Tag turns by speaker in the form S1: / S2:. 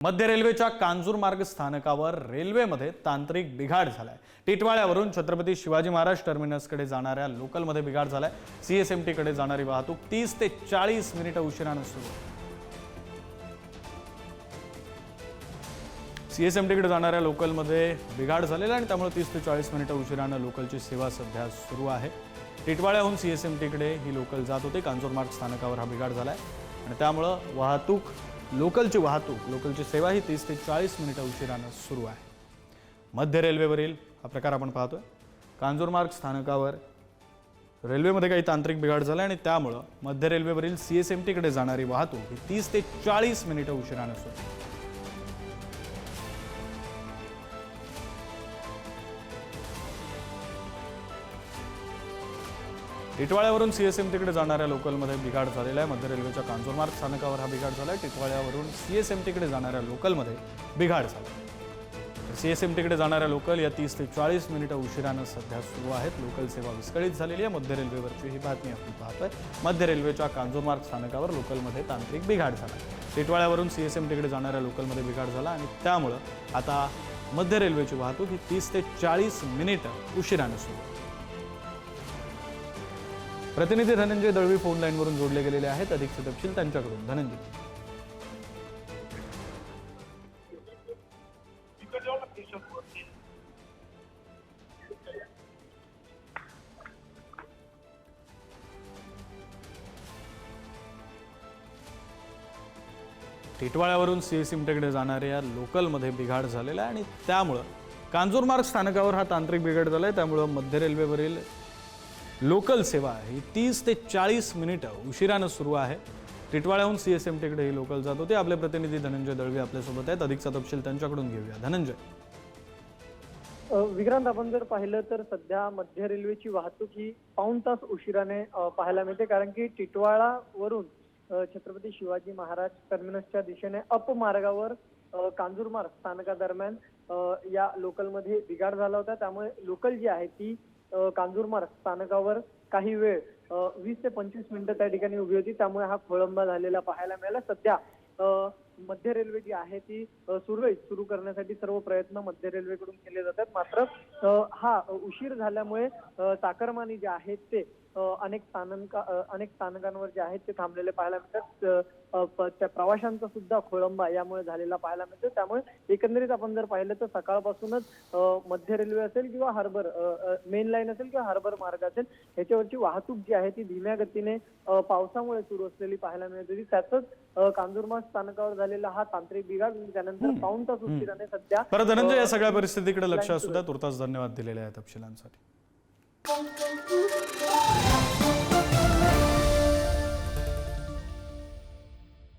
S1: मध्य रेल्वेच्या कांजूरमार्ग स्थानकावर रेल्वेमध्ये तांत्रिक बिघाड झालाय। टिटवाळ्यावरून छत्रपती शिवाजी महाराज टर्मिनसकडे जाणाऱ्या लोकलमध्ये बिघाड झालाय। सीएसएमटी कडे जाणारी वाहतूक 30 ते 40 मिनिटं उशिराने सुरू आहे। सीएसएमटी कडे जाणाऱ्या लोकलमध्ये बिघाड झालेला आणि त्यामुळे 30 ते 40 मिनिटं उशिराने लोकलची सेवा सध्या सुरू आहे। टिटवाळ्याहून सीएसएमटी कडे ही लोकल जात होती। कांजूरमार्ग स्थानकावर हा बिघाड झालाय आणि त्यामुळे लोकलची सेवा ही 30 ते 40 मिनिटं उशिराने सुरू आहे। मध्य रेल्वेवरील हा प्रकार आपण पाहतोय। कांजूरमार्ग स्थानकावर रेल्वेमध्ये काही तांत्रिक बिघाड झाला आणि त्यामुळे मध्य रेल्वेवरील सीएसएमटी कडे जाणारी वाहतूक ही 30 ते 40 मिनिटं उशिराने सुरू आहे। टिटवाळ्यावरून सीएसएमटी कडे जाणाऱ्या लोकलमध्ये बिघाड झालेला आहे। मध्य रेल्वेच्या कांजूरमार्ग स्थानकावर हा बिघाड झाला आहे। टिटवाळ्यावरून सीएसएमटी कडे जाणाऱ्या लोकलमध्ये बिघाड झाला। सीएसएमटी कडे जाणाऱ्या लोकल या 30 ते 40 मिनिटं उशिराने सध्या सुरू आहेत। लोकल सेवा विस्कळीत झालेली आहे। मध्य रेल्वेवरची ही बातमी आपण पाहतोय। मध्य रेल्वेच्या कांजूरमार्ग स्थानकावर लोकलमध्ये तांत्रिक बिघाड झाला। टिटवाळ्यावरून सीएसएमटी कडे जाणाऱ्या लोकलमध्ये बिघाड झाला आणि त्यामुळे आता मध्य रेल्वेची वाहतूक ही 30 ते 40 मिनिटं उशिराने सुरू आहे। प्रतिनिधी धनंजय दळवी फोन लाईनवरून जोडले गेलेले आहेत। अधिकचे तपशील त्यांच्याकडून। धनंजय, टिटवाळ्यावरून सीएसएमटीकडे जाणाऱ्या लोकलमध्ये बिघाड झालेला आहे आणि त्यामुळे कांजूरमार्ग स्थानकावर हा तांत्रिक बिघाड झालाय। त्यामुळे मध्य रेल्वेवरील लोकल सेवा ही 30 ते 40 मिनिटं उशिराने सुरू आहे। टिटवाळ्याहून सीएसएमटी कडे ही लोकल जात होती। आपले प्रतिनिधी धनंजय दळवी आपल्यासोबत आहेत। अधिकचा तपशील त्यांच्याकडून घेऊया। धनंजय,
S2: विक्रांत, आपण जर पाहिलं तर सध्या मध्य रेल्वेची वाहतूक ही पाऊण तास उशिराने पाहायला मिळते, कारण की टिटवाळावरून छत्रपती शिवाजी महाराज टर्मिनसच्या दिशेने अप मार्गावर कांजूरमार्ग स्थानकादरम्यान या लोकलमध्ये बिघाड झाला होता। त्यामुळे लोकल जी आहे ती कांजूरमार्ग स्थानकावर काही वेळ 20 ते 25 मिनिटं त्या ठिकाणी उभी होती। त्यामुळे हा खोळंबा झालेला पाहायला मिळाला। सध्या मध्य रेल्वे जी आहे ती सुरळीत सुरू करण्यासाठी सर्व प्रयत्न मध्य रेल्वेकडून केले जातात। मात्र हा उशीर झाल्यामुळे चाकरमानी जे आहेत ते अनेक स्थानकांवर जे आहेत ते थांबलेले पाहायला मिळतात। त्या प्रवाशांचा सुद्धा खोळंबा यामुळे झालेला पाहायला मिळतो। त्यामुळे एकंदरीत आपण जर पाहिलं तर सकाळपासूनच मध्य रेल्वे असेल किंवा हार्बर मेन लाईन असेल किंवा हार्बर मार्ग असेल याच्यावरची वाहतूक जी आहे ती धीम्या गतीने पावसामुळे सुरू असलेली पाहायला मिळत होती। त्यातच कांजूरमार्ग स्थानकावर झालेला हा तांत्रिक बिघाड त्यानंतर पाऊण तास उशिराने सध्या
S1: धनंजय या सगळ्या परिस्थितीकडे लक्ष असू द्या। तुर्तास धन्यवाद दिलेल्या तपशिलांसाठी।